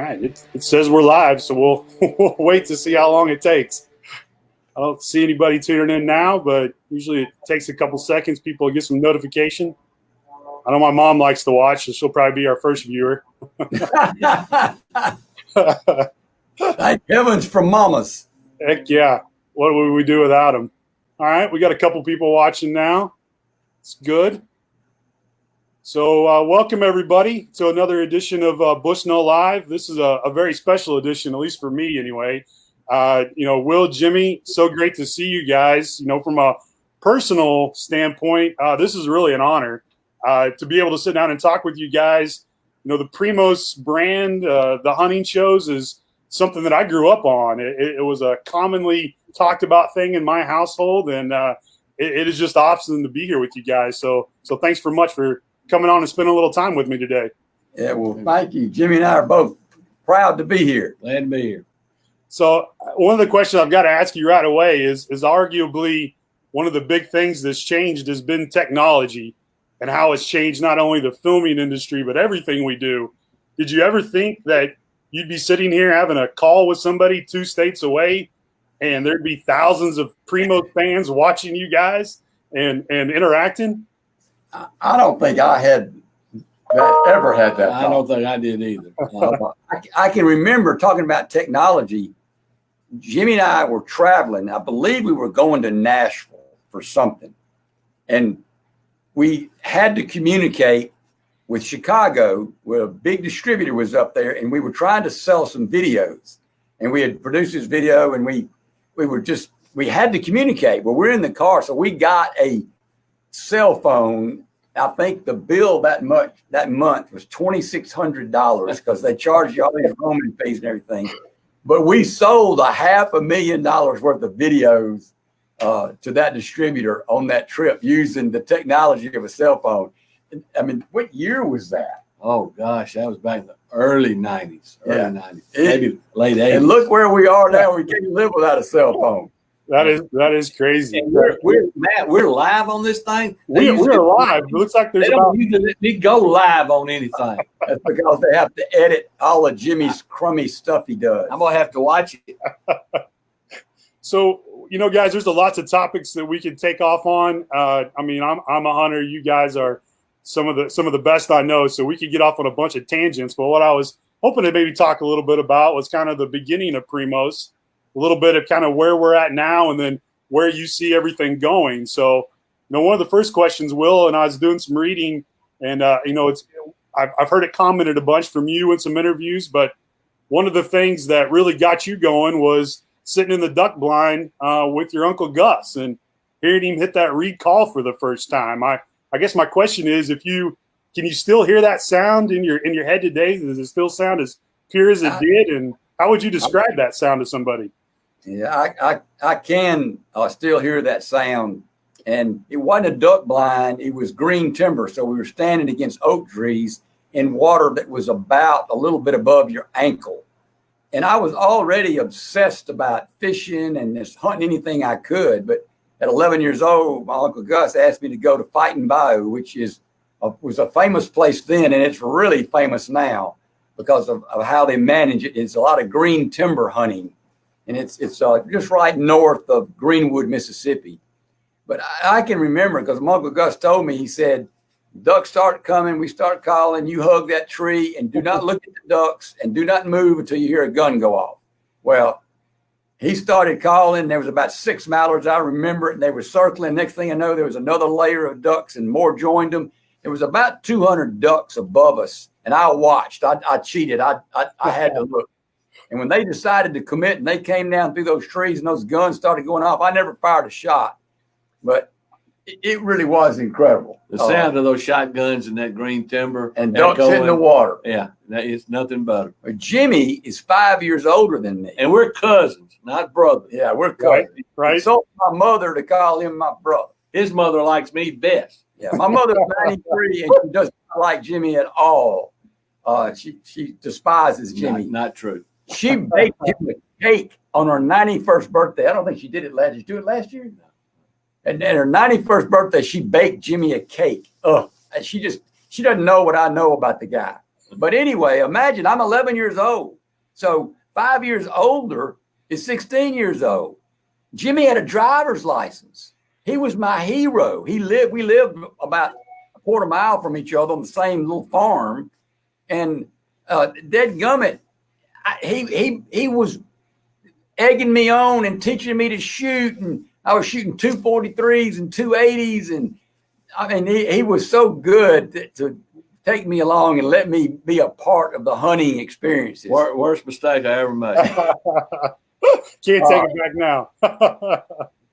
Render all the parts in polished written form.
right, it says we're live, so we'll wait to see how long it takes. I don't see anybody tuning in now, but usually it takes a couple seconds. People get some notification. I know my mom likes to watch, so she'll probably be our first viewer. Thank heavens for mamas. Heck yeah. What would we do without them? All right, we got a couple people watching now. It's good. So welcome, everybody, to another edition of Bushnell Live. This is a very special edition, at least for me anyway. Will, Jimmy, so great to see you guys. From a personal standpoint, this is really an honor to be able to sit down and talk with you guys. The Primos brand, the hunting shows, is something that I grew up on. It was a commonly talked about thing in my household, and it is just awesome to be here with you guys. So thanks for much for coming on and spending a little time with me today. Yeah, well, thank you. Jimmy and I are both proud to be here. Glad to be here. So one of the questions I've got to ask you right away is arguably one of the big things that's changed has been technology and how it's changed not only the filming industry, but everything we do. Did you ever think that you'd be sitting here having a call with somebody 2 states away and there'd be thousands of Primo fans watching you guys and interacting? I don't think I ever had that. I don't think I did either. I can remember talking about technology. Jimmy and I were traveling. I believe we were going to Nashville for something. And we had to communicate with Chicago, where a big distributor was up there, and we were trying to sell some videos. And we had produced this video, and we had to communicate. Well, we're in the car, so we got a cell phone. I think the bill that month was $2,600 because they charged you all these roaming fees and everything. But we sold $500,000 worth of videos to that distributor on that trip using the technology of a cell phone. I mean, what year was that? Oh gosh, that was back in the early 90s, Yeah. Maybe late 80s. And look where we are now. We can't live without a cell phone. That is crazy. We're live on this thing. We're live. It looks like there's about. You go live on anything. That's because they have to edit all of Jimmy's crummy stuff he does. I'm gonna have to watch it. So guys, there's lots of topics that we could take off on. I'm a hunter. You guys are some of the best I know. So we could get off on a bunch of tangents. But what I was hoping to maybe talk a little bit about was kind of the beginning of Primos. A little bit of kind of where we're at now and then where you see everything going. So, one of the first questions, Will, and I was doing some reading and, I've heard it commented a bunch from you in some interviews, but one of the things that really got you going was sitting in the duck blind with your Uncle Gus and hearing him hit that reed call for the first time. I guess my question is, can you still hear that sound in your head today? Does it still sound as pure as it did? And how would you describe that sound to somebody? Yeah, I can still hear that sound. And it wasn't a duck blind. It was green timber. So we were standing against oak trees in water that was about a little bit above your ankle. And I was already obsessed about fishing and just hunting anything I could. But at 11 years old, my Uncle Gus asked me to go to Fighting Bayou, which was a famous place then. And it's really famous now because of how they manage it. It's a lot of green timber hunting. And it's just right north of Greenwood, Mississippi. But I can remember because my Uncle Gus told me, he said, ducks start coming, we start calling, you hug that tree and do not look at the ducks and do not move until you hear a gun go off. Well, he started calling. There was about 6 mallards, I remember it, and they were circling. Next thing I know, there was another layer of ducks and more joined them. There was about 200 ducks above us, and I watched. I cheated. I had to look. And when they decided to commit and they came down through those trees and those guns started going off, I never fired a shot. But it really was incredible. The sound of those shotguns and that green timber. And ducks in the water. Yeah, it's nothing better. Jimmy is 5 years older than me. And we're cousins, not brothers. Yeah, we're cousins. Right. So my mother to call him my brother. His mother likes me best. Yeah, my mother's 93 and she doesn't like Jimmy at all. She despises Jimmy. Not true. She baked him a cake on her 91st birthday. I don't think she did it last year. Did you do it last year? No. And at her 91st birthday, she baked Jimmy a cake. And she doesn't know what I know about the guy. But anyway, imagine I'm 11 years old. So 5 years older is 16 years old. Jimmy had a driver's license. He was my hero. We lived about a quarter mile from each other on the same little farm. And dadgummit, he was egging me on and teaching me to shoot. And I was shooting 243s and 280s. And I mean, he was so good to take me along and let me be a part of the hunting experiences. Worst mistake I ever made. Can't take it back now.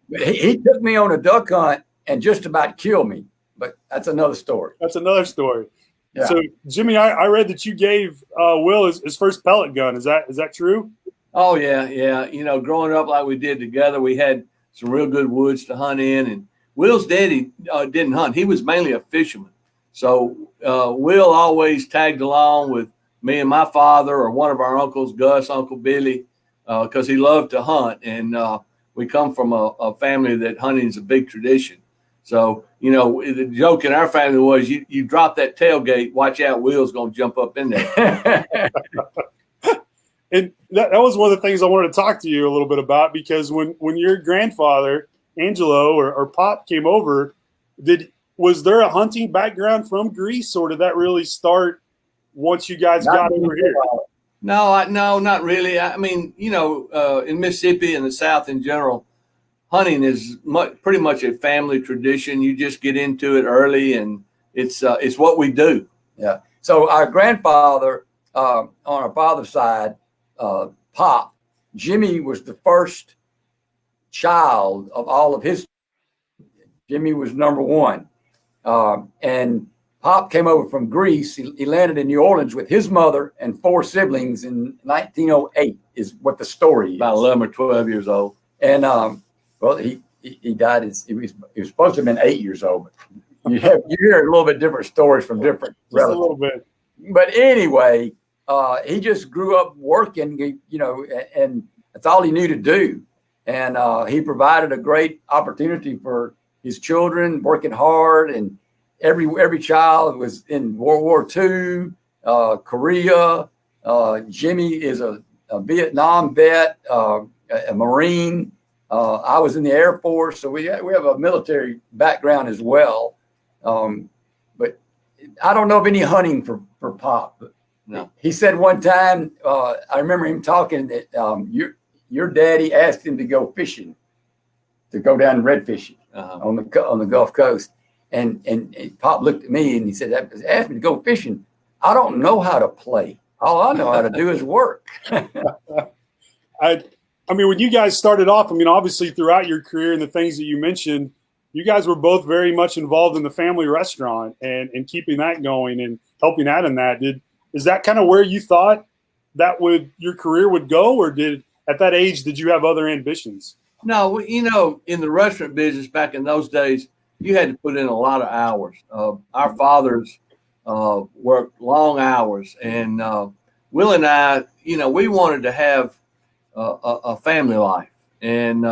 He took me on a duck hunt and just about killed me, but that's another story. That's another story. Yeah. So, Jimmy, I read that you gave Will his first pellet gun. Is that true? Oh, yeah. You know, growing up like we did together, we had some real good woods to hunt in. And Will's daddy didn't hunt. He was mainly a fisherman. So Will always tagged along with me and my father or one of our uncles, Gus, Uncle Billy, because he loved to hunt. And we come from a family that hunting is a big tradition. So, you know, the joke in our family was you drop that tailgate, watch out, Will's going to jump up in there. And that was one of the things I wanted to talk to you a little bit about, because when your grandfather, Angelo or Pop, came over, was there a hunting background from Greece, or did that really start once you guys got over here? No, not really. I mean, you know, in Mississippi and the South in general, hunting is pretty much a family tradition. You just get into it early, and it's what we do. Yeah. So our grandfather, on our father's side, Pop, Jimmy was the first child of all of his. Jimmy was number one. And Pop came over from Greece. He landed in New Orleans with his mother and 4 siblings in 1908 is what the story is. About 11 or 12 years old. And, well, he died. He was supposed to have been 8 years old. But you hear a little bit different stories from different relatives. A little bit. But anyway, he just grew up working, you know, and that's all he knew to do. And he provided a great opportunity for his children, working hard. And every child was in World War II, Korea. Jimmy is a Vietnam vet, a Marine. I was in the Air Force, so we have a military background as well. But I don't know of any hunting for Pop. No. He said one time, I remember him talking that your daddy asked him to go fishing, to go down red fishing on the Gulf Coast. And Pop looked at me and he said, asked me to go fishing. I don't know how to play. All I know how to do is work. I mean, when you guys started off, I mean, obviously throughout your career and the things that you mentioned, you guys were both very much involved in the family restaurant and keeping that going and helping out in that. Is that kind of where you thought that your career would go, or at that age, did you have other ambitions? No, you know, in the restaurant business back in those days, you had to put in a lot of hours. Our fathers worked long hours, and Will and I, you know, we wanted to have a family life. And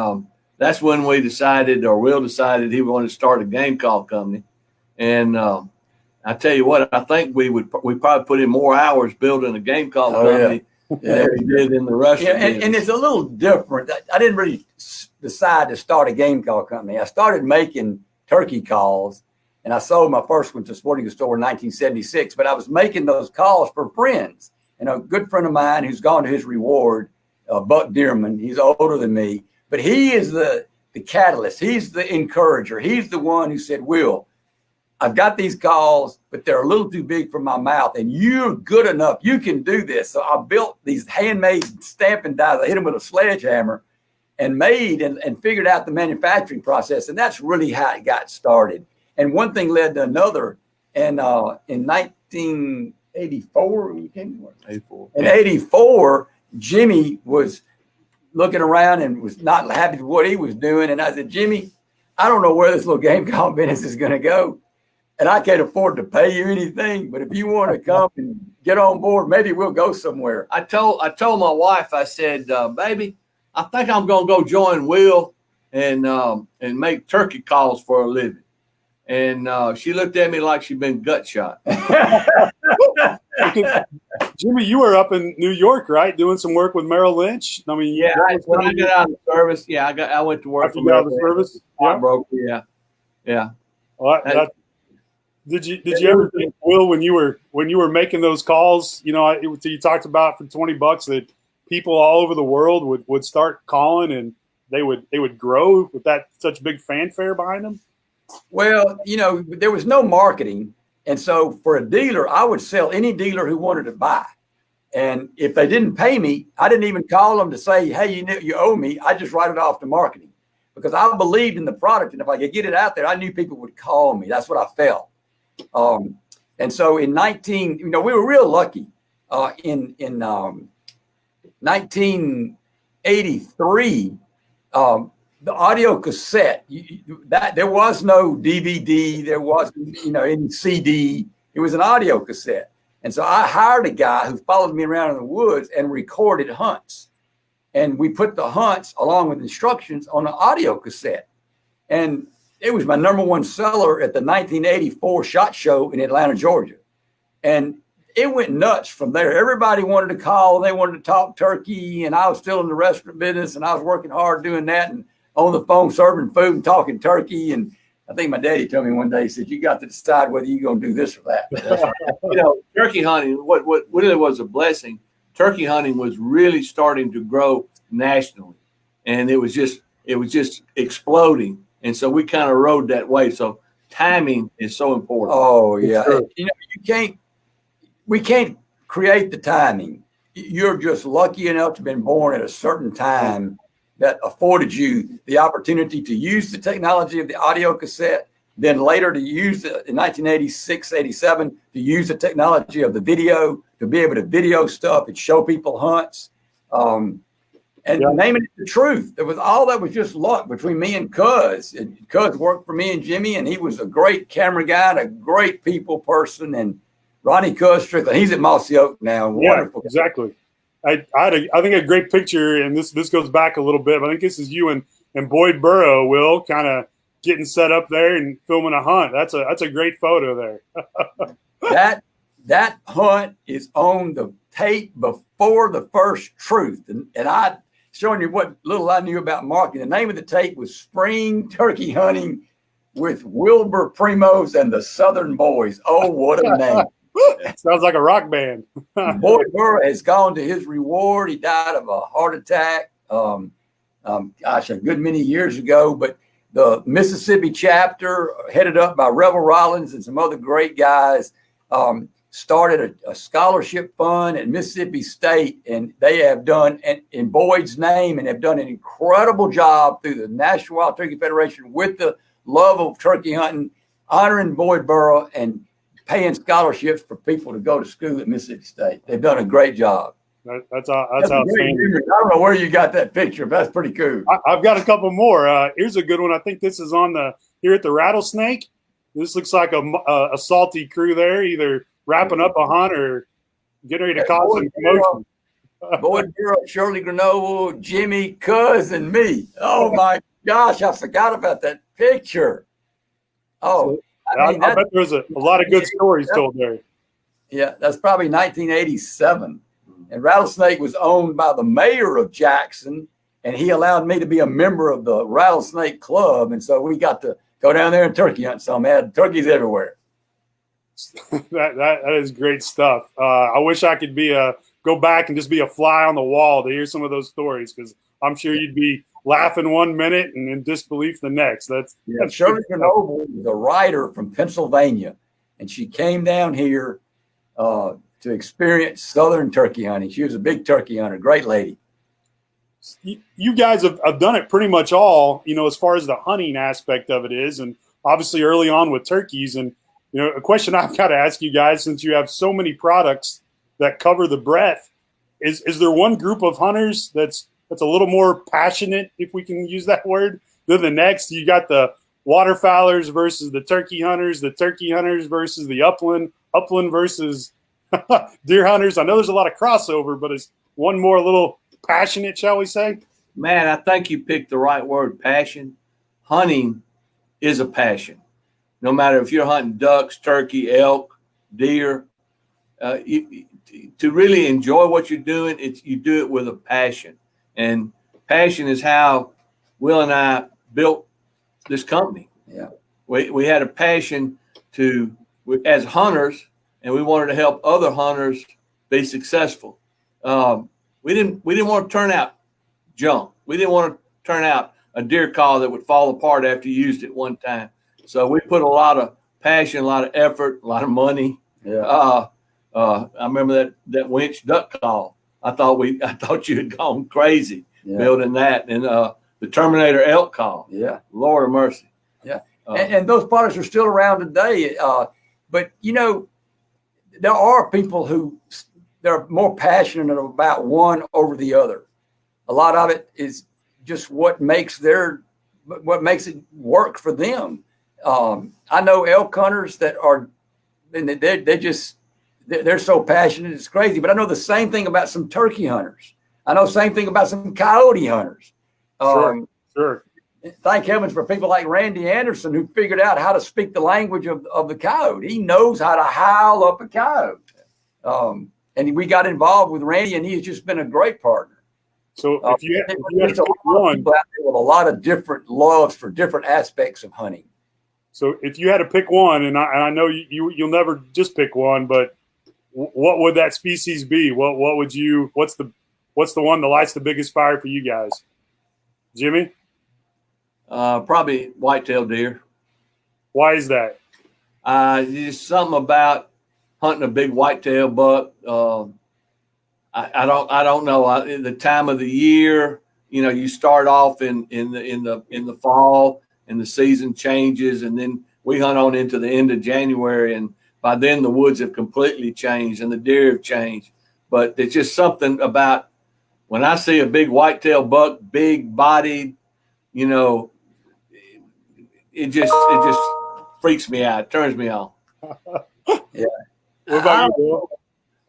that's when we decided, or Will decided, he wanted to start a game call company. And I tell you what, I think we probably put in more hours building a game call company than we did in the restaurant. Yeah, and it's a little different. I didn't really decide to start a game call company. I started making turkey calls, and I sold my first one to Sporting Goods Store in 1976. But I was making those calls for friends. And a good friend of mine who's gone to his reward, Buck Dearman, he's older than me, but he is the catalyst. He's the encourager. He's the one who said, Will, I've got these calls, but they're a little too big for my mouth, and you're good enough. You can do this. So I built these handmade stamping dies. I hit them with a sledgehammer and made and figured out the manufacturing process. And that's really how it got started. And one thing led to another. And in 1984, in 84, Jimmy was looking around and was not happy with what he was doing. And I said, Jimmy, I don't know where this little game call business is going to go. And I can't afford to pay you anything. But if you want to come and get on board, maybe we'll go somewhere. I told my wife, I said, baby, I think I'm going to go join Will and make turkey calls for a living. And she looked at me like she'd been gut shot. Jimmy, you were up in New York, right, doing some work with Merrill Lynch? I mean, Yeah, when I got out of the service, I went to work after for you got out Merrill of the Lynch. service. Yeah. Broker, yeah. Well, did you ever think, Will, when you were making those calls, you talked about for $20 that people all over the world would start calling and they would grow with that such big fanfare behind them? Well, there was no marketing. And so for a dealer, I would sell any dealer who wanted to buy. And if they didn't pay me, I didn't even call them to say, hey, you owe me. I just write it off to marketing because I believed in the product. And if I could get it out there, I knew people would call me. That's what I felt. And so in we were real lucky. In 1983, the audio cassette, that there was no DVD, there wasn't, any CD. It was an audio cassette. And so I hired a guy who followed me around in the woods and recorded hunts. And we put the hunts along with instructions on an audio cassette. And it was my #1 seller at the 1984 SHOT Show in Atlanta, Georgia. And it went nuts from there. Everybody wanted to call. They wanted to talk turkey. And I was still in the restaurant business and I was working hard doing that and on the phone serving food and talking turkey. And I think my daddy told me one day, he said, you got to decide whether you're going to do this or that. Turkey hunting, what really was a blessing, turkey hunting was really starting to grow nationally. And it was just exploding. And so we kind of rode that wave. So timing is so important. Oh, yeah. Sure. We can't create the timing. You're just lucky enough to have been born at a certain time that afforded you the opportunity to use the technology of the audio cassette, then later to use it in 1986, 87, to use the technology of the video, to be able to video stuff and show people hunts. Naming it the truth. There was all that was just luck between me and Cuz. Cuz worked for me and Jimmy, and he was a great camera guy and a great people person. And Ronnie Cuz Strickland, he's at Mossy Oak now. Wonderful. Yeah, exactly. I think a great picture, and this goes back a little bit, but I think this is you and Boyd Burrow, Will, kind of getting set up there and filming a hunt. That's a great photo there. that hunt is on the tape before the first truth. And I showing you what little I knew about marketing. The name of the tape was Spring Turkey Hunting with Wilbur Primos and the Southern Boys. Oh, what a name. Sounds like a rock band. Boyd Burrow has gone to his reward. He died of a heart attack, a good many years ago. But the Mississippi chapter, headed up by Revel Rollins and some other great guys, started a scholarship fund at Mississippi State, and they have done in Boyd's name and have done an incredible job through the National Wild Turkey Federation with the love of turkey hunting, honoring Boyd Burrow and paying scholarships for people to go to school at Mississippi State. They've done a great job. That's outstanding. I don't know where you got that picture, but that's pretty cool. I've got a couple more. Here's a good one. I think this is here at the Rattlesnake. This looks like a salty crew there, either wrapping up a hunt or getting ready to cause some commotion. Boyd Burrow, Shirley Grenoble, Jimmy, Cuz, and me. Oh my gosh, I forgot about that picture. Oh, I bet there's a lot of good stories told there. Yeah, that's probably 1987. And Rattlesnake was owned by the mayor of Jackson, and he allowed me to be a member of the Rattlesnake Club. And so we got to go down there and turkey hunt some. They had turkeys everywhere. That is great stuff. I wish I could go back and just be a fly on the wall to hear some of those stories, because I'm sure you'd be laughing one minute and in disbelief the next. That's Shirley Grenoble was a writer from Pennsylvania, and she came down here to experience Southern turkey hunting. She was a big turkey hunter, great lady. You guys have done it pretty much all, as far as the hunting aspect of it is, and obviously early on with turkeys. And a question I've got to ask you guys, since you have so many products that cover the breadth, is there one group of hunters that's a little more passionate, if we can use that word, than the next? You got the waterfowlers versus the turkey hunters versus the upland versus deer hunters. I know there's a lot of crossover, but is one more a little passionate, shall we say? Man, I think you picked the right word, passion. Hunting is a passion. no matter if you're hunting ducks, turkey, elk, deer, to really enjoy what you're doing, you do it with a passion. And passion is how Will and I built this company. Yeah. We had a passion as hunters, and we wanted to help other hunters be successful. We didn't want to turn out junk. We didn't want to turn out a deer call that would fall apart after you used it one time. So we put a lot of passion, a lot of effort, a lot of money. Yeah. I remember that winch duck call. I thought you had gone crazy building that, and the Terminator elk call. Yeah. Lord of mercy. Yeah. And those products are still around today. But there are people who they're more passionate about one over the other. A lot of it is just what makes it work for them. I know elk hunters that are, and they're so passionate, it's crazy. But I know the same thing about some turkey hunters. I know the same thing about some coyote hunters. Sure. Thank heavens for people like Randy Anderson, who figured out how to speak the language of the coyote. He knows how to howl up a coyote. And we got involved with Randy, and he has just been a great partner. So if you had to pick one, people out there with a lot of different loves for different aspects of hunting. So if you had to pick one, and I know you'll never just pick one, but what would that species be? What would you? What's the one that lights the biggest fire for you guys? Jimmy? Probably whitetail deer. Why is that? There's something about hunting a big whitetail buck. I don't know. The time of the year, you start off in the fall, and the season changes, and then we hunt on into the end of January, and by then the woods have completely changed and the deer have changed. But there's just something about when I see a big whitetail buck, big bodied, it just freaks me out. It turns me on. Yeah. What about you,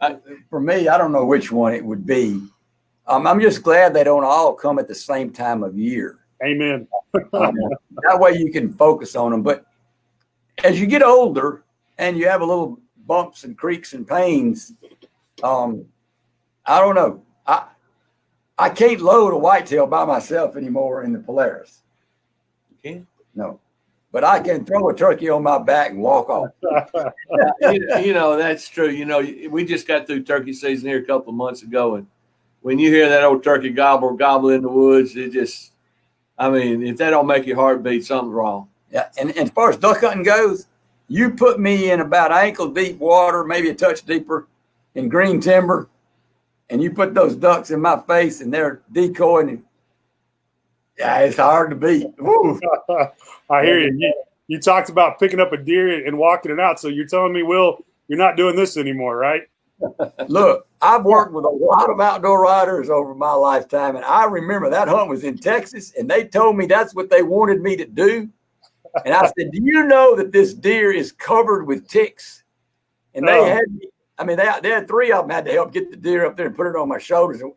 Bill? For me, I don't know which one it would be. I'm just glad they don't all come at the same time of year. Amen. That way you can focus on them. But as you get older and you have a little bumps and creaks and pains, I don't know. I can't load a whitetail by myself anymore in the Polaris. You can't? No. But I can throw a turkey on my back and walk off. That's true. We just got through turkey season here a couple of months ago, and when you hear that old turkey gobble in the woods, if that don't make your heart beat, something's wrong. Yeah, and as far as duck hunting goes, you put me in about ankle deep water, maybe a touch deeper, in green timber, and you put those ducks in my face and they're decoying. And, it's hard to beat. I hear you. You talked about picking up a deer and walking it out. So you're telling me, Will, you're not doing this anymore, right? Look, I've worked with a lot of outdoor riders over my lifetime, and I remember that hunt was in Texas, and they told me that's what they wanted me to do. And I said, do you know that this deer is covered with ticks? And they had me, they had three of them had to help get the deer up there and put it on my shoulders. And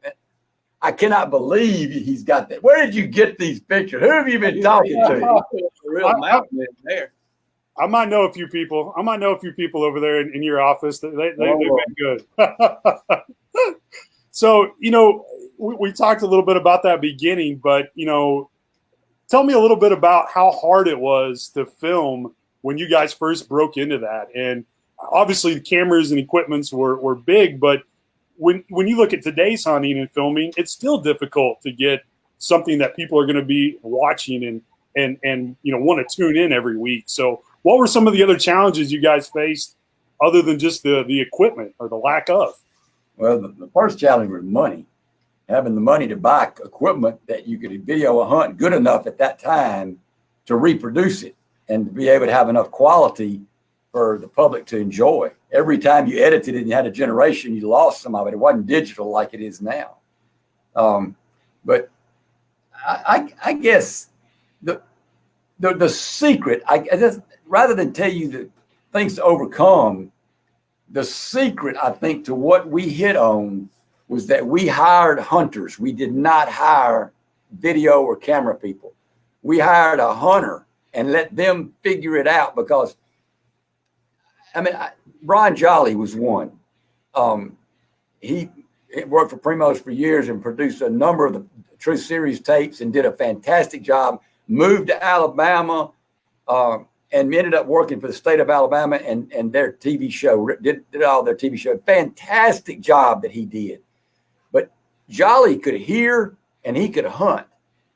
I cannot believe he's got that. Where did you get these pictures? Who have you been talking to? Real mountain there. I might know a few people. Over there in your office. They've been good. So, we talked a little bit about that beginning, but, tell me a little bit about how hard it was to film when you guys first broke into that. And obviously the cameras and equipments were big, but when you look at today's hunting and filming, it's still difficult to get something that people are going to be watching and want to tune in every week. So what were some of the other challenges you guys faced other than just the equipment or the lack of? Well, the first challenge was money. Having the money to buy equipment that you could video a hunt good enough at that time to reproduce it and to be able to have enough quality for the public to enjoy. Every time you edited it and you had a generation, you lost some of it. It wasn't digital like it is now. But I guess the secret, I guess, rather than tell you the things to overcome, the secret, I think, to what we hit on was that we hired hunters. We did not hire video or camera people. We hired a hunter and let them figure it out. Because, I mean, Brian Jolly was one. He worked for Primos for years and produced a number of the Truth Series tapes and did a fantastic job. Moved to Alabama and ended up working for the state of Alabama and their TV show, did all their TV show. Fantastic job that he did. But Jolly could hear and he could hunt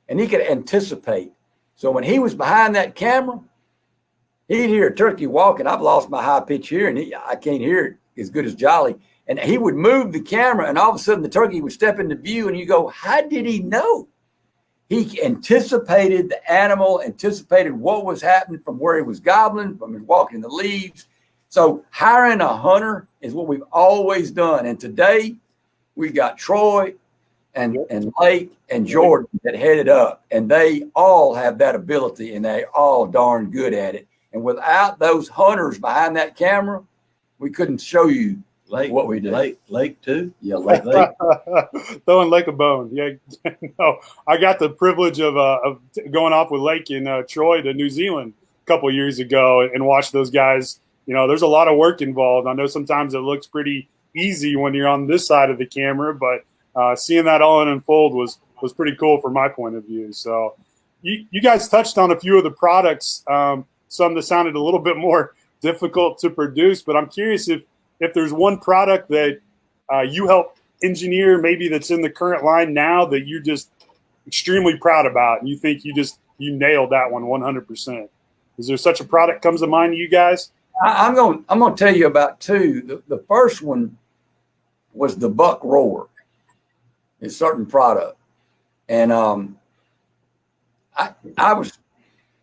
and he could anticipate. So when he was behind that camera, he'd hear a turkey walking. I've lost my high pitch here and I can't hear it as good as Jolly. And he would move the camera and all of a sudden the turkey would step into view and you go, how did he know? He anticipated the animal, anticipated what was happening from where he was gobbling, from his walking in the leaves. So hiring a hunter is what we've always done. And today we got Troy and Lake and Jordan that headed up, and they all have that ability and they all darn good at it. And without those hunters behind that camera, we couldn't show you what we do. Lake too? Yeah, Lake. Throwing Lake a bone. Yeah, no, I got the privilege of going off with Lake in Troy to New Zealand a couple of years ago and watched those guys. You know, there's a lot of work involved. I know sometimes it looks pretty easy when you're on this side of the camera, but seeing that all unfold was pretty cool from my point of view. So you guys touched on a few of the products, some that sounded a little bit more difficult to produce, but I'm curious if there's one product that you helped engineer, maybe that's in the current line now that you're just extremely proud about and you think you nailed that one 100%. Is there such a product comes to mind to you guys? I'm going to tell you about two. The first one was the Buck Roar. It's a certain product. And I was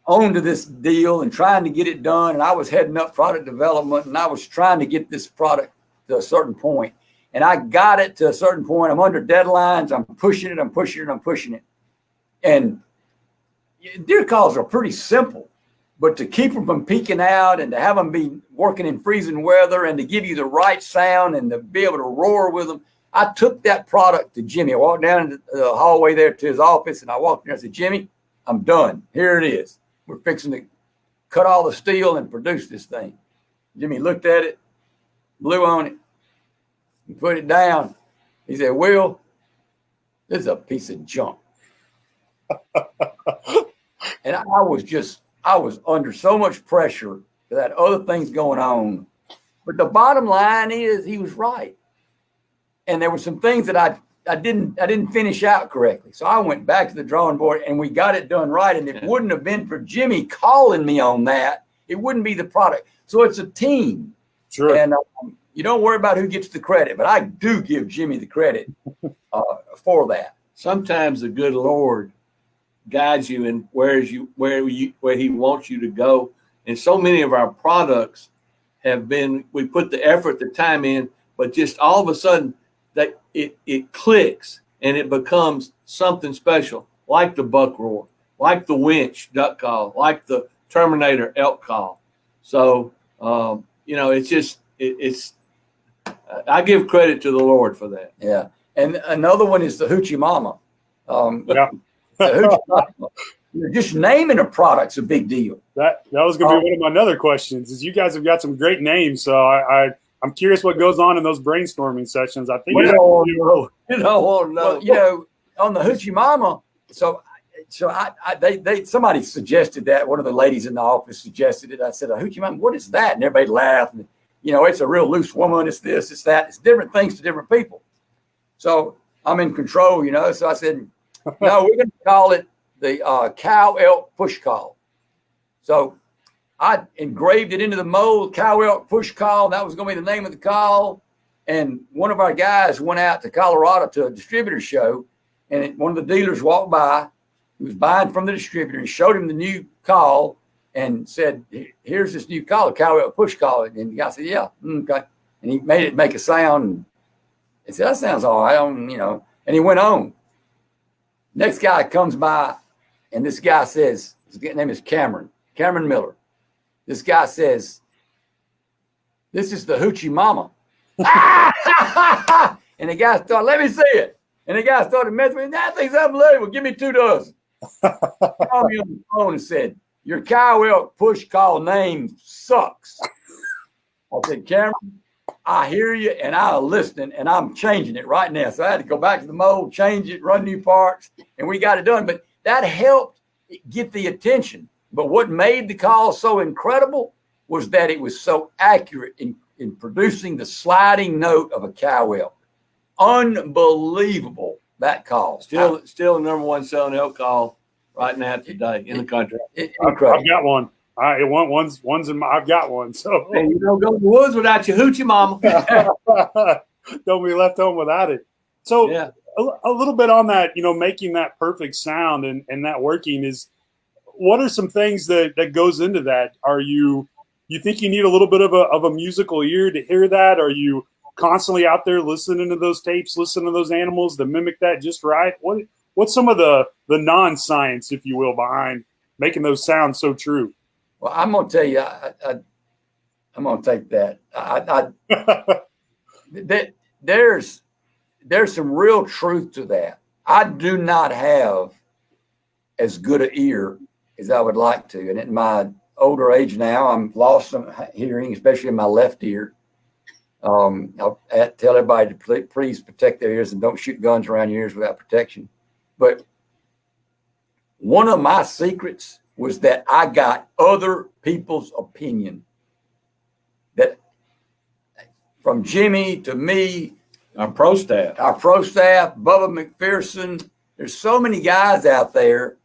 on to this deal and trying to get it done. And I was heading up product development and I was trying to get this product to a certain point. And I got it to a certain point. I'm under deadlines. I'm pushing it. And deer calls are pretty simple, but to keep them from peeking out and to have them be working in freezing weather and to give you the right sound and to be able to roar with them, I took that product to Jimmy. I walked down the hallway there to his office and I walked in and I said, Jimmy, I'm done. Here it is. We're fixing to cut all the steel and produce this thing. Jimmy looked at it, blew on it, and put it down. He said, Will, this is a piece of junk. And I was under so much pressure that had other things going on. But the bottom line is he was right. And there were some things that I didn't finish out correctly. So I went back to the drawing board and we got it done right. And if it wouldn't have been for Jimmy calling me on that, it wouldn't be the product. So it's a team. Sure. And you don't worry about who gets the credit, but I do give Jimmy the credit for that. Sometimes the good Lord guides you in where he wants you to go. And so many of our products we put the effort, the time in, but just all of a sudden that it clicks and it becomes something special, like the buck roar, like the winch duck call, like the Terminator elk call. So, it's I give credit to the Lord for that. Yeah. And another one is the Hoochie Mama. Yeah. The Hoochie Mama. Just naming a product's a big deal. That was going to be one of my other questions. Is you guys have got some great names, so I'm curious what goes on in those brainstorming sessions. I think You don't want to know. Well, on the Hoochie Mama. So somebody suggested that. One of the ladies in the office suggested it. I said, "A Hoochie Mama, what is that?" And everybody laughed. And, it's a real loose woman. It's this, it's that. It's different things to different people. So I'm in control, So I said, no, we're going to call it the cow elk push call. So I engraved it into the mold, cow elk push call. That was going to be the name of the call. And one of our guys went out to Colorado to a distributor show, and one of the dealers walked by. He was buying from the distributor and showed him the new call and said, "Here's this new call, cow elk push call." And the guy said, "Yeah, okay." And he made it make a sound. And said, "That sounds all right." And he went on. Next guy comes by, and this guy says, his name is Cameron Miller. This guy says, "This is the Hoochie Mama." And the guy started, "Let me see it." And the guy started messing with me. "That thing's unbelievable. Give me 2 dozen." He called me on the phone and said, your cow elk push call name sucks. I said, Cameron, I hear you, and I'm listening, and I'm changing it right now. So I had to go back to the mold, change it, run new parts, and we got it done. But that helped get the attention. But what made the call so incredible was that it was so accurate in producing the sliding note of a cow elk. Unbelievable, that call. Still the number one selling elk call right now today in the country. I've got one. One's in my, I've got one. So and you don't go to the woods without your hoochie mama. Don't be left home without it. So yeah. a little bit on that, making that perfect sound and that working is, what are some things that goes into that? Are you think you need a little bit of a musical ear to hear that? Are you constantly out there listening to those tapes, listening to those animals to mimic that just right? What's some of the non-science, if you will, behind making those sounds so true? Well, I'm going to tell you, I'm going to take that. There's some real truth to that. I do not have as good an ear as I would like to. And at my older age now, I'm lost some hearing, especially in my left ear. I'll tell everybody to please protect their ears and don't shoot guns around your ears without protection. But one of my secrets was that I got other people's opinion. That from Jimmy to me, our pro staff, Bubba McPherson, there's so many guys out there,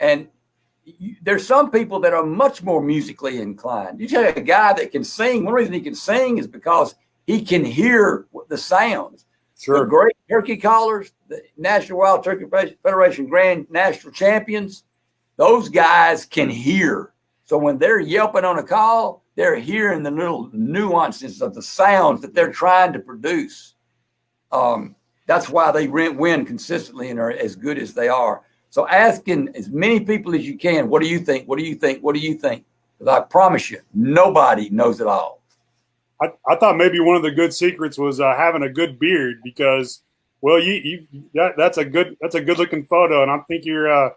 and there's some people that are much more musically inclined. You take a guy that can sing. One reason he can sing is because he can hear the sounds. Sure. The great turkey callers, the National Wild Turkey Federation Grand National Champions, those guys can hear. So when they're yelping on a call, they're hearing the little nuances of the sounds that they're trying to produce. That's why they win consistently and are as good as they are. So asking as many people as you can, what do you think? What do you think? What do you think? Because I promise you, nobody knows it all. I thought maybe one of the good secrets was having a good beard, because, well, that's a good looking photo, and I think you're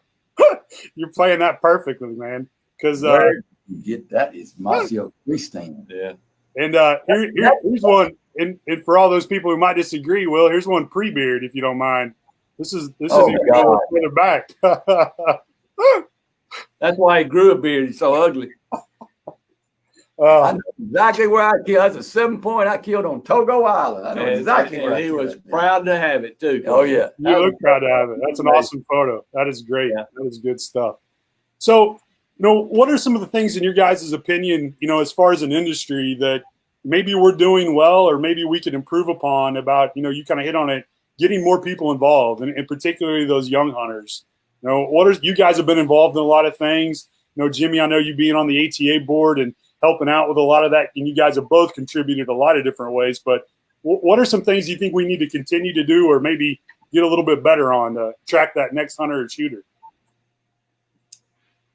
playing that perfectly, man. Because you get that is Marcio Christine. Yeah. And here's one, and for all those people who might disagree, Will, here's one pre-beard, if you don't mind. This is even further back. That's why he grew a beard. He's so ugly. I know exactly where I killed. That's a 7-point I killed on Togo Island. I know exactly where he was proud to have it too. Oh yeah, you look proud to have it. That's an awesome photo. That is great. Yeah. That is good stuff. So, what are some of the things in your guys' opinion, as far as an industry that maybe we're doing well, or maybe we could improve upon about, you kind of hit on it, getting more people involved, and particularly those young hunters. You guys have been involved in a lot of things. Jimmy, I know you being on the ATA board and helping out with a lot of that, and you guys have both contributed a lot of different ways. But what are some things you think we need to continue to do, or maybe get a little bit better on to track that next hunter or shooter?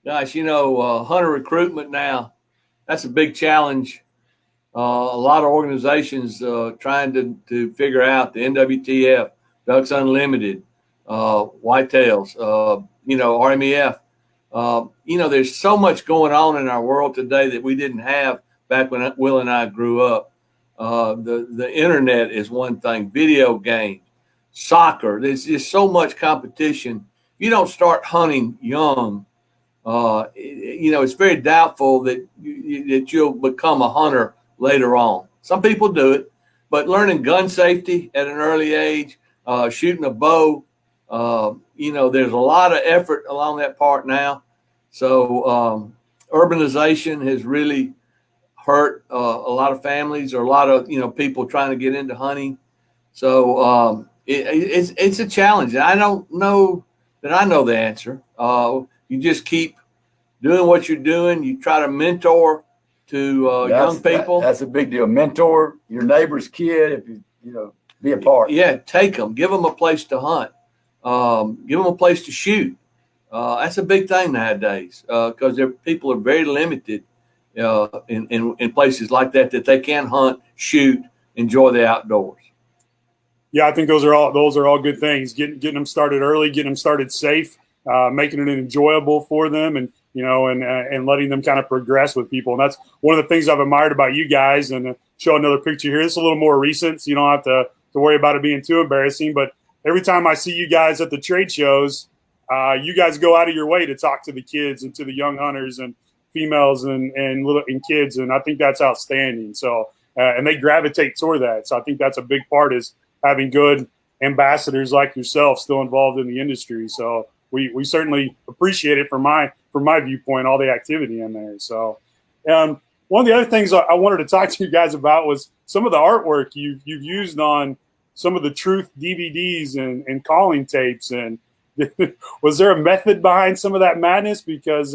Gosh, hunter recruitment now, that's a big challenge. A lot of organizations trying to figure out the NWTF, Ducks Unlimited, Whitetails, RMEF. There's so much going on in our world today that we didn't have back when Will and I grew up. The internet is one thing, video games, soccer. There's just so much competition. If you don't start hunting young, it's very doubtful that you'll become a hunter later on. Some people do it, but learning gun safety at an early age, shooting a bow, there's a lot of effort along that part now. So urbanization has really hurt a lot of families, or a lot of people trying to get into hunting. So it's a challenge. I don't know that I know the answer. You just keep doing what you're doing. You try to mentor to young people. That's a big deal. Mentor your neighbor's kid, if you be a part. Yeah, take them, give them a place to hunt, give them a place to shoot. That's a big thing nowadays, because people are very limited in places like that they can hunt, shoot, enjoy the outdoors. Yeah, I think those are all good things. Getting them started early, getting them started safe, making it enjoyable for them, and and letting them kind of progress with people. And that's one of the things I've admired about you guys. And show another picture here. This is a little more recent, so you don't have to worry about it being too embarrassing. But every time I see you guys at the trade shows, you guys go out of your way to talk to the kids and to the young hunters and females and kids. And I think that's outstanding. So, and they gravitate toward that. So I think that's a big part, is having good ambassadors like yourself still involved in the industry. So we certainly appreciate it from my viewpoint, all the activity in there. So, one of the other things I wanted to talk to you guys about was some of the artwork you've used on some of the Truth DVDs and calling tapes. And was there a method behind some of that madness? Because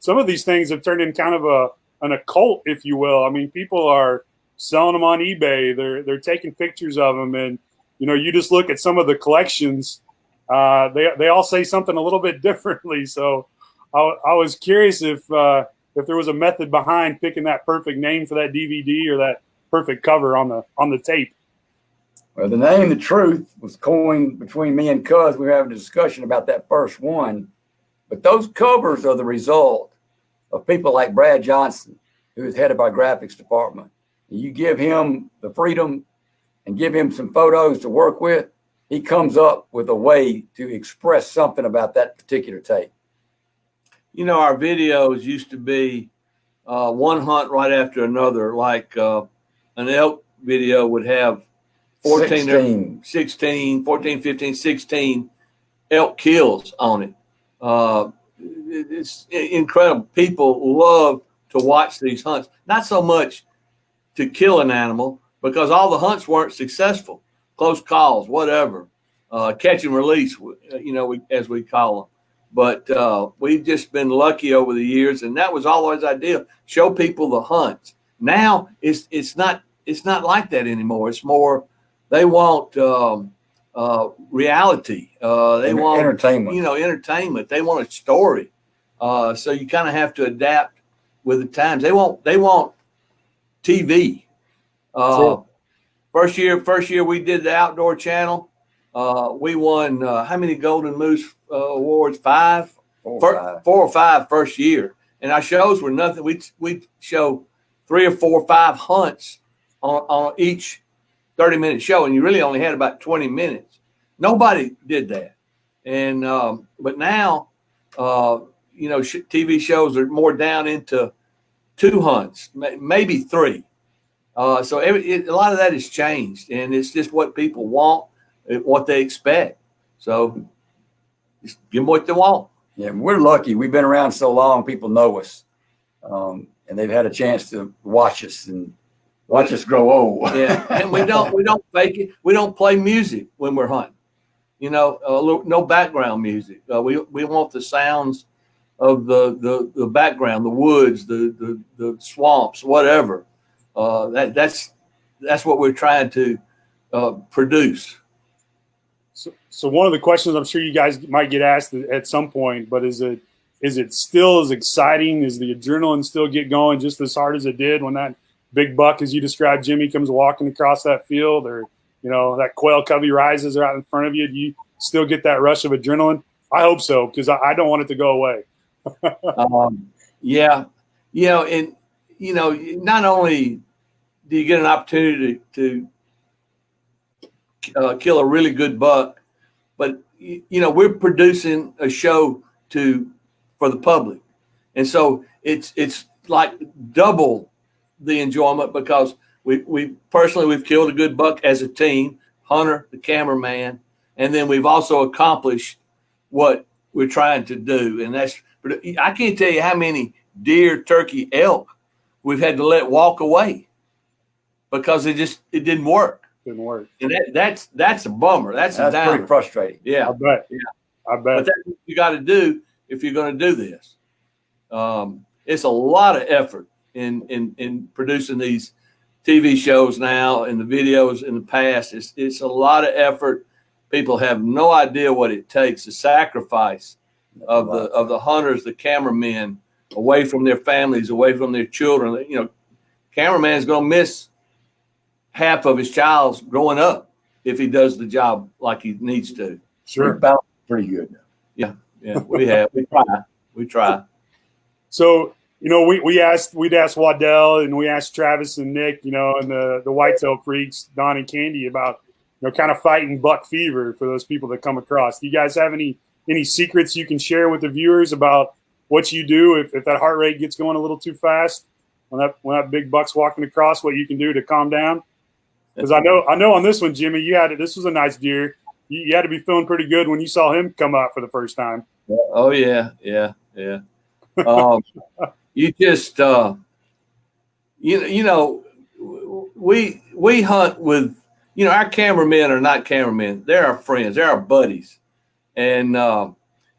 some of these things have turned in kind of an occult, if you will. I mean, people are selling them on eBay. They're taking pictures of them, and you just look at some of the collections. They all say something a little bit differently. So I was curious if there was a method behind picking that perfect name for that DVD or that perfect cover on the tape. Well, the name The Truth was coined between me and Cuz. We were having a discussion about that first one. But those covers are the result of people like Brad Johnson, who is head of our graphics department. You give him the freedom and give him some photos to work with, he comes up with a way to express something about that particular tape. Our videos used to be one hunt right after another. Like an elk video would have 14, 15, 16 elk kills on it. It's incredible. People love to watch these hunts. Not so much to kill an animal, because all the hunts weren't successful. Close calls, whatever, catch and release, as we call them. But we've just been lucky over the years, and that was always ideal. Show people the hunts. Now it's not like that anymore. It's more, they want reality. They want entertainment. Entertainment. They want a story. So you kind of have to adapt with the times. They want TV. Sure. First year we did the Outdoor Channel. We won how many Golden Moose awards? 5, 4 or 5 first year. And our shows were nothing. We show 3 or 4 or 5 hunts on each 30-minute show, and you really only had about 20 minutes. Nobody did that. And but now, TV shows are more down into 2 hunts, maybe 3. So a lot of that has changed, and it's just what people want, what they expect. So just give them what they want. Yeah, we're lucky. We've been around so long, people know us, and they've had a chance to watch us and watch us grow old. Yeah, and we don't fake it. We don't play music when we're hunting. No background music. We want the sounds of the background, the woods, the swamps, whatever. That's what we're trying to produce. So one of the questions I'm sure you guys might get asked at some point, but is it still as exciting? Is the adrenaline still get going just as hard as it did when that big buck, as you described, Jimmy, comes walking across that field, or that quail covey rises out in front of you? Do you still get that rush of adrenaline? I hope so, because I don't want it to go away. Yeah, and not only do you get an opportunity to kill a really good buck, but we're producing a show for the public, and so it's like double the enjoyment, because we personally, we've killed a good buck as a team, Hunter, the cameraman, and then we've also accomplished what we're trying to do, and I can't tell you how many deer, turkey, elk we've had to let walk away because it didn't work. Didn't work. And that's a bummer. That's pretty frustrating. Yeah. I bet. Yeah. I bet. But that's what you got to do if you're going to do this. It's a lot of effort in producing these TV shows now, and the videos in the past. It's a lot of effort. People have no idea what it takes, the sacrifice of the hunters, the cameramen, away from their families, away from their children. Cameraman's going to miss half of his child's growing up if he does the job like he needs to. Sure. About pretty good. Yeah, we try. So, we'd ask Waddell and we asked Travis and Nick, and the Whitetail Creeks, Don and Candy about, kind of fighting buck fever for those people that come across. Do you guys have any secrets you can share with the viewers about what you do if that heart rate gets going a little too fast when that big buck's walking across, what you can do to calm down? Because I know on this one, Jimmy, this was a nice deer. You had to be feeling pretty good when you saw him come out for the first time. Oh yeah. You just we hunt with our cameramen are not cameramen. They're our friends. They're our buddies, and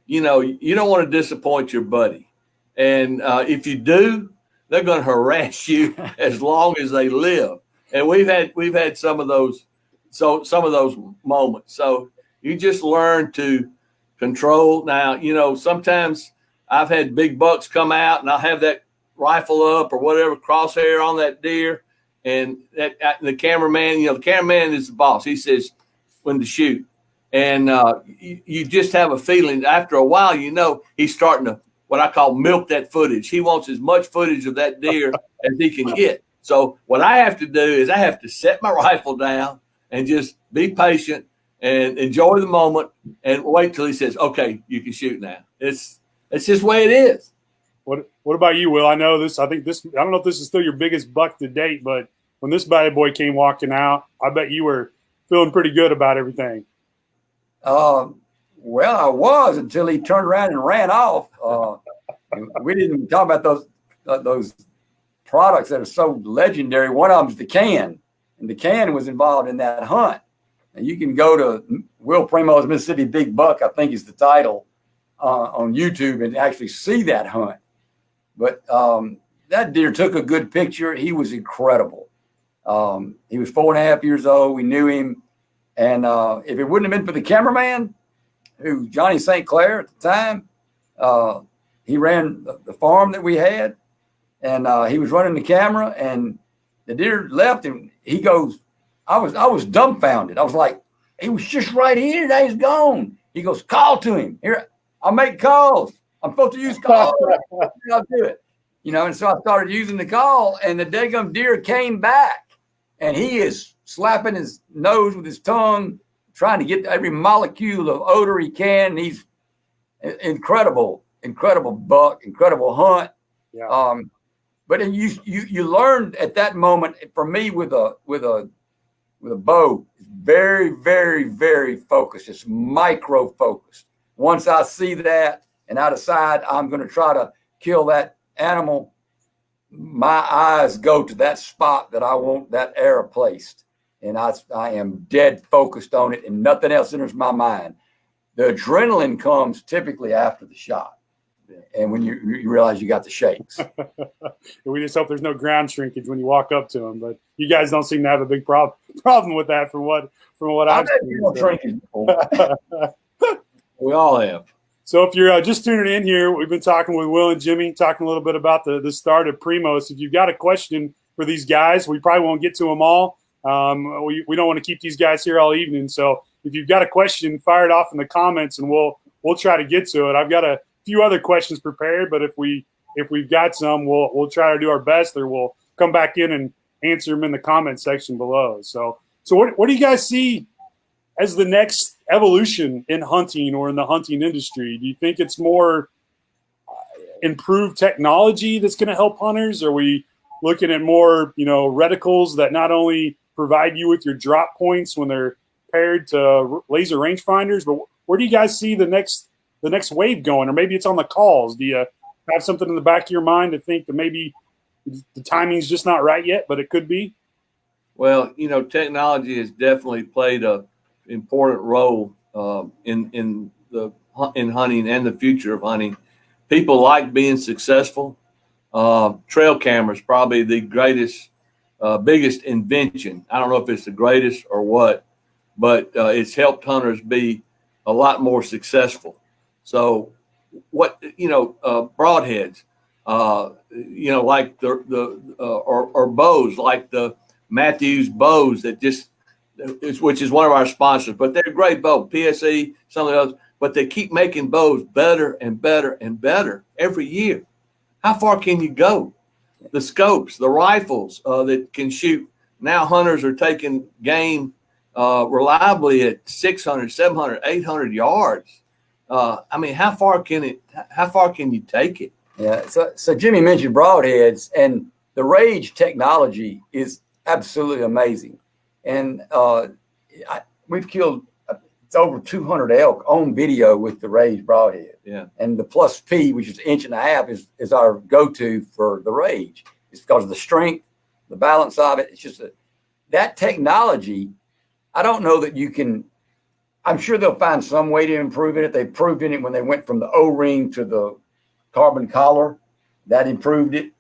you don't want to disappoint your buddy. And if you do, they're going to harass you as long as they live. And we've had some of those moments. So you just learn to control. Now, sometimes I've had big bucks come out and I'll have that rifle up or whatever, crosshair on that deer. And the cameraman, the cameraman is the boss. He says when to shoot. And you just have a feeling after a while, he's starting to what I call milk that footage. He wants as much footage of that deer as he can get. So what I have to do is I have to set my rifle down and just be patient and enjoy the moment and wait till he says, okay, you can shoot now. It's just the way it is. What about you, Will? I know this. I don't know if this is still your biggest buck to date, but when this bad boy came walking out, I bet you were feeling pretty good about everything. Well, I was until he turned around and ran off. We didn't talk about those products that are so legendary. One of them is the can, and the can was involved in that hunt. And you can go to Will Primos Mississippi Big Buck, I think is the title, on YouTube and actually see that hunt. But that deer took a good picture. He was incredible. He was 4.5 years old. We knew him. And if it wouldn't have been for the cameraman, who Johnny St. Clair at the time, he ran the farm that we had, and he was running the camera, and the deer left, and he goes, I was dumbfounded. I was like, he was just right here. Now he's gone. He goes, call to him. Here, I'll make calls. I'm supposed to use calls. I'll do it. And so I started using the call, and the daggum deer came back, and he is slapping his nose with his tongue, trying to get every molecule of odor he can. And he's incredible buck, incredible hunt. Yeah. But then you learned at that moment, for me with a bow, it's very, very, very focused. It's micro focused. Once I see that and I decide I'm going to try to kill that animal, my eyes go to that spot that I want that arrow placed. And I am dead focused on it, and nothing else enters my mind. The adrenaline comes typically after the shot. And when you realize you got the shakes. We just hope there's no ground shrinkage when you walk up to them. But you guys don't seem to have a big problem with that from what I've seen. We all have. So if you're just tuning in here, we've been talking with Will and Jimmy, talking a little bit about the start of Primos. If you've got a question for these guys, we probably won't get to them all. We don't want to keep these guys here all evening. So if you've got a question, fire it off in the comments, and we'll try to get to it. I've got a few other questions prepared, but if we've got some, we'll try to do our best, or we'll come back in and answer them in the comment section below. So what do you guys see as the next evolution in hunting or in the hunting industry? Do you think it's more improved technology that's going to help hunters? Are we looking at more, reticles that not only provide you with your drop points when they're paired to laser rangefinders, but where do you guys see the next wave going? Or maybe it's on the calls. Do you have something in the back of your mind to think that maybe the timing's just not right yet, but it could be? Well, technology has definitely played a important role in hunting and the future of hunting. People like being successful. Trail cameras probably the greatest, biggest invention. I don't know if it's the greatest or what, but it's helped hunters be a lot more successful. So what, broadheads, like or bows, like the Matthews bows which is one of our sponsors, but they're a great bow, PSE, some of those, but they keep making bows better and better and better every year. how far can you go? The scopes, the rifles that can shoot. Now hunters are taking game reliably at 600, 700, 800 yards. I mean, how far can you take it? Yeah. So Jimmy mentioned broadheads, and the Rage technology is absolutely amazing. And we've killed it's over 200 elk on video with the Rage broadhead. Yeah. And the Plus P, which is 1.5 inches, is our go-to for the Rage. It's because of the strength, the balance of it. It's just that technology. I don't know that you can. I'm sure they'll find some way to improve it. They proved in it when they went from the O-ring to the carbon collar. That improved it,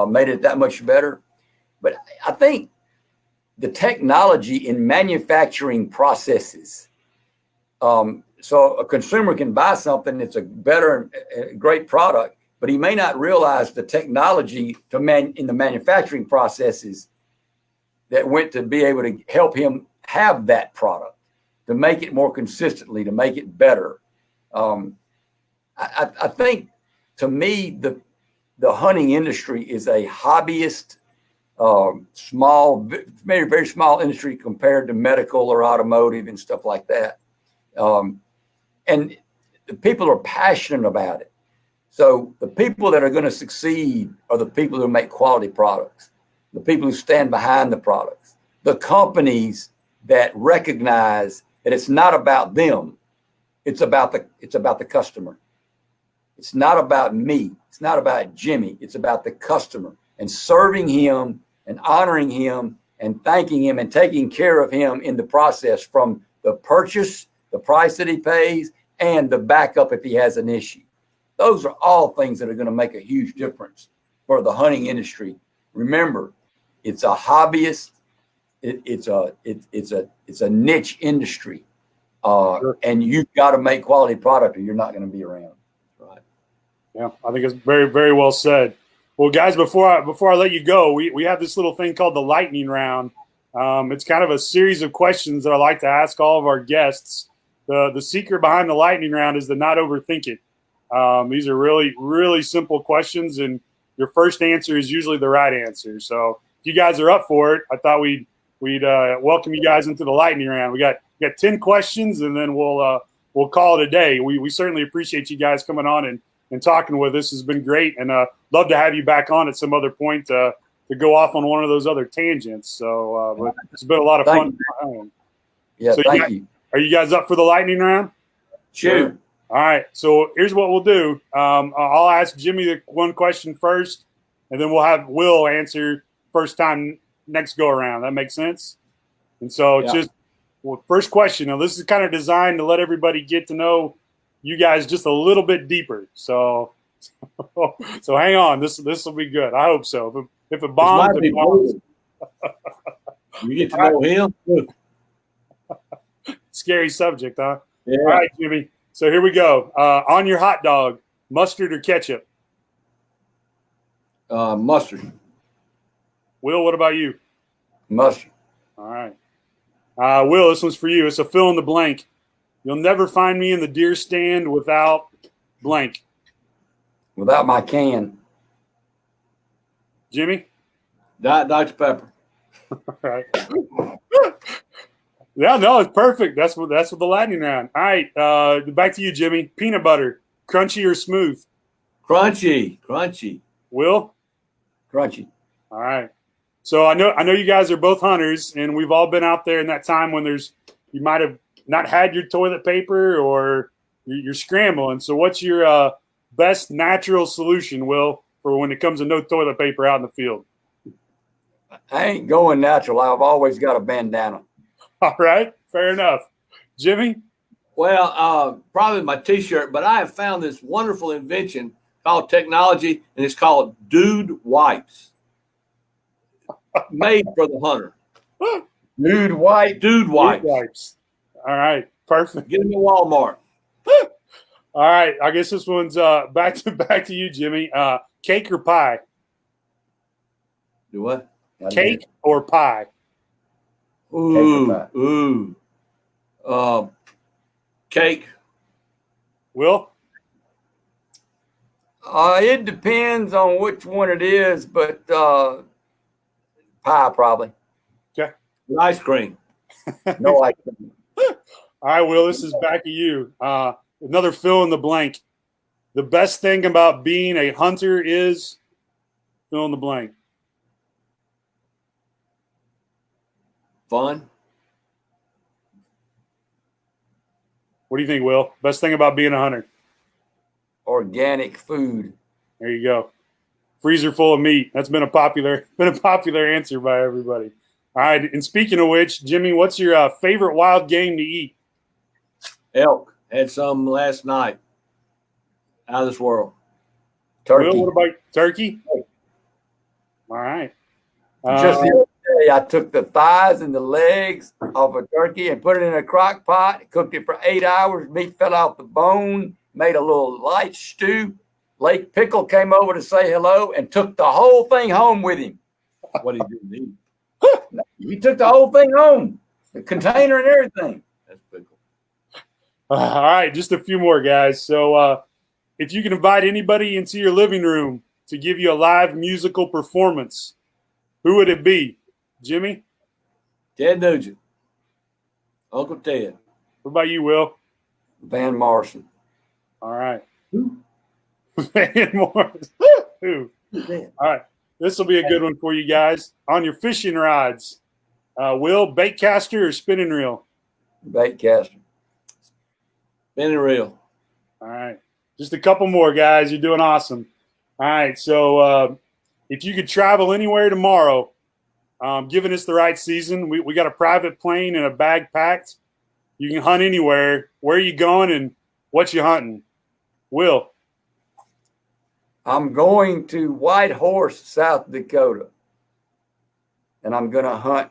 made it that much better. But I think the technology in manufacturing processes. So a consumer can buy something that's a better, great product, but he may not realize the technology in the manufacturing processes that went to be able to help him have that product, to make it more consistently, to make it better. I think, to me, the hunting industry is a hobbyist, small, very, very small industry compared to medical or automotive and stuff like that. And the people are passionate about it. So the people that are going to succeed are the people who make quality products, the people who stand behind the products, the companies that recognize that it's not about them. It's about the customer. It's not about me. It's not about Jimmy. It's about the customer, and serving him and honoring him and thanking him and taking care of him in the process, from the purchase, the price that he pays, and the backup if he has an issue. Those are all things that are going to make a huge difference for the hunting industry. Remember, it's a hobbyist. It's a niche industry, Sure. and you've got to make quality product, or you're not going to be around. Right. Yeah, I think it's very, very well said. Well, guys, before I let you go, we have this little thing called the lightning round. It's kind of a series of questions that I like to ask all of our guests. The secret behind the lightning round is to not overthink it. These are really, really simple questions, and your first answer is usually the right answer. So if you guys are up for it, I thought we'd welcome you guys into the lightning round. We got 10 questions, and then we'll call it a day. We certainly appreciate you guys coming on and talking with us. It's been great, and love to have you back on at some other point to go off on one of those other tangents. So but it's been a lot of fun. Yeah, so thank you. Are you guys up for the lightning round? Sure. All right. So here's what we'll do. I'll ask Jimmy the one question first, and then we'll have Will answer first time next go around. That makes sense? And so first question. Now, this is kind of designed to let everybody get to know you guys just a little bit deeper. So hang on. This will be good. I hope so. If it bombs, it bombs. You get to know him. Scary subject, huh? Yeah. All right, Jimmy. So here we go. On your hot dog, mustard or ketchup? Mustard. Will, what about you? Mustard. All right. Will, this one's for you. It's a fill in the blank. You'll never find me in the deer stand without blank. Without my can. Jimmy? Dr. Pepper. All right. Yeah, no, it's perfect. That's what the lightning round. All right, back to you, Jimmy. Peanut butter, crunchy or smooth? Crunchy. Will? Crunchy. All right. So I know you guys are both hunters, and we've all been out there in that time when you might have not had your toilet paper or you're scrambling. So what's your best natural solution, Will, for when it comes to no toilet paper out in the field? I ain't going natural. I've always got a bandana. All right, fair enough. Jimmy? Well, probably my T-shirt, but I have found this wonderful invention called technology, and it's called Dude Wipes. Made for the hunter. Dude Wipes. Dude Wipes. All right, perfect. Get them at Walmart. All right, I guess this one's back to you, Jimmy. Cake or pie? Do what? Cake or pie? Ooh. Cake. Will? It depends on which one it is, but pie probably. Okay. Ice cream. No ice cream. All right, Will, this is back at you. Another fill in the blank. The best thing about being a hunter is fill in the blank. Fun. What do you think, Will? Best thing about being a hunter? Organic food. There you go. Freezer full of meat. That's been a popular answer by everybody. All right. And speaking of which, Jimmy, what's your favorite wild game to eat? Elk. Had some last night. Out of this world. Turkey. Will, what about turkey? All right. Just the other day, I took the thighs and the legs of a turkey and put it in a crock pot, cooked it for 8 hours. Meat fell off the bone, made a little light stew. Lake Pickle came over to say hello and took the whole thing home with him. What did you need? He took the whole thing home, the container and everything. That's Pickle. All right. Just a few more, guys. So if you can invite anybody into your living room to give you a live musical performance, who would it be? Jimmy? Ted Nugent. Uncle Ted. What about you, Will? Van Morrison. All right. Who? Van Morrison. Who? All right. This will be a good one for you guys. On your fishing rides, Will, bait caster or spinning reel? Bait caster. Spinning reel. All right. Just a couple more, guys. You're doing awesome. All right. So if you could travel anywhere tomorrow, given it's the right season, we got a private plane and a bag packed. You can hunt anywhere. Where are you going and what you hunting? Will? I'm going to White Horse, South Dakota, and I'm going to hunt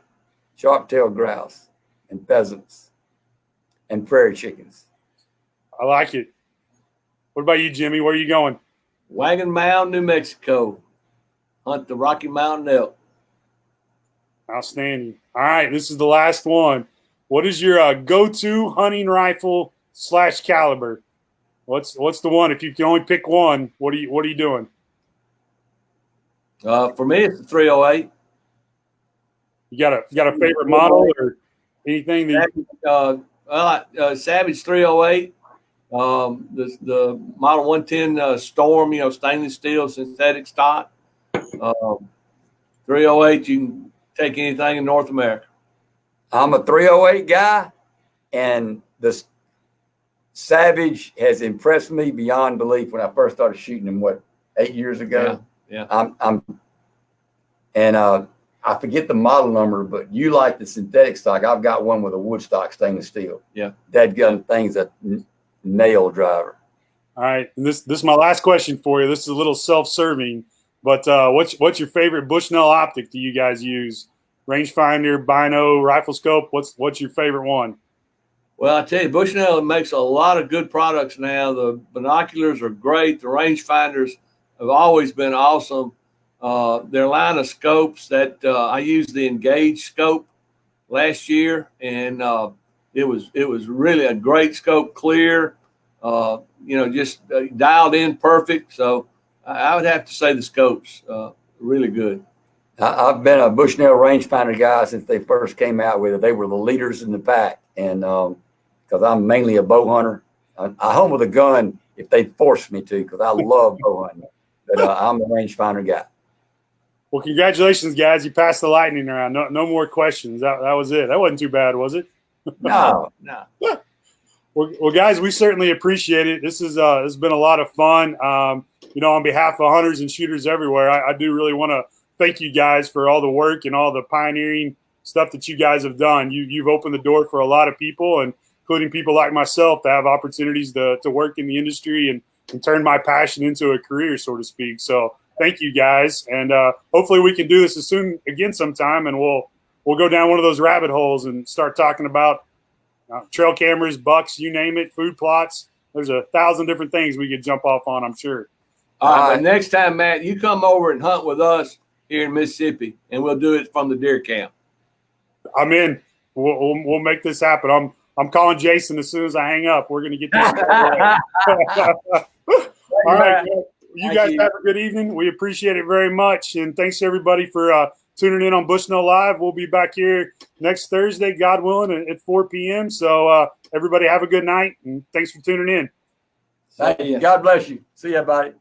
sharp-tailed grouse and pheasants and prairie chickens. I like it. What about you, Jimmy? Where are you going? Wagon Mound, New Mexico. Hunt the Rocky Mountain elk. Outstanding. All right, this is the last one. What is your go-to hunting rifle / caliber? What's the one? If you can only pick one, what are you doing? For me, it's the 308. You got a favorite model or anything that Savage 308. The Model 110 Storm, stainless steel synthetic stock. 308, you can take anything in North America. I'm a 308 guy, and the Savage has impressed me beyond belief when I first started shooting them, 8 years ago? Yeah. I forget the model number, but you like the synthetic stock. I've got one with a woodstock stainless steel. Yeah. That gun thing's a nail driver. All right, and this is my last question for you. This is a little self-serving, but what's your favorite Bushnell optic do you guys use? Rangefinder, bino, rifle scope. What's your favorite one? Well, I tell you, Bushnell makes a lot of good products now. The binoculars are great. The rangefinders have always been awesome. Their line of scopes that I used the Engage scope last year, and it was really a great scope, clear, just dialed in perfect. So I would have to say the scopes really good. I've been a Bushnell rangefinder guy since they first came out with it. They were the leaders in the pack, and because I'm mainly a bow hunter, I hunt with a gun if they force me to, because I love bow hunting. But I'm a rangefinder guy. Well, congratulations, guys! You passed the lightning round. No more questions. That was it. That wasn't too bad, was it? No. Well, guys, we certainly appreciate it. This has been a lot of fun. On behalf of hunters and shooters everywhere, I do really want to thank you guys for all the work and all the pioneering stuff that you guys have done. You've opened the door for a lot of people, and including people like myself, to have opportunities to work in the industry and turn my passion into a career, so to speak. So thank you guys, and hopefully we can do this as soon again sometime, and we'll go down one of those rabbit holes and start talking about trail cameras, bucks, you name it, food plots. There's 1,000 different things we could jump off on, I'm sure. All right, but next time, Matt, you come over and hunt with us here in Mississippi, and we'll do it from the deer camp. I'm in. We'll make this happen. I'm calling Jason as soon as I hang up. We're going to get this. All right. You Thank guys you. have a good evening. We appreciate it very much. And thanks everybody for tuning in on Bushnell Live. We'll be back here next Thursday, God willing, at 4 p.m. So everybody have a good night, and thanks for tuning in. Thank you. God bless you. See you, everybody.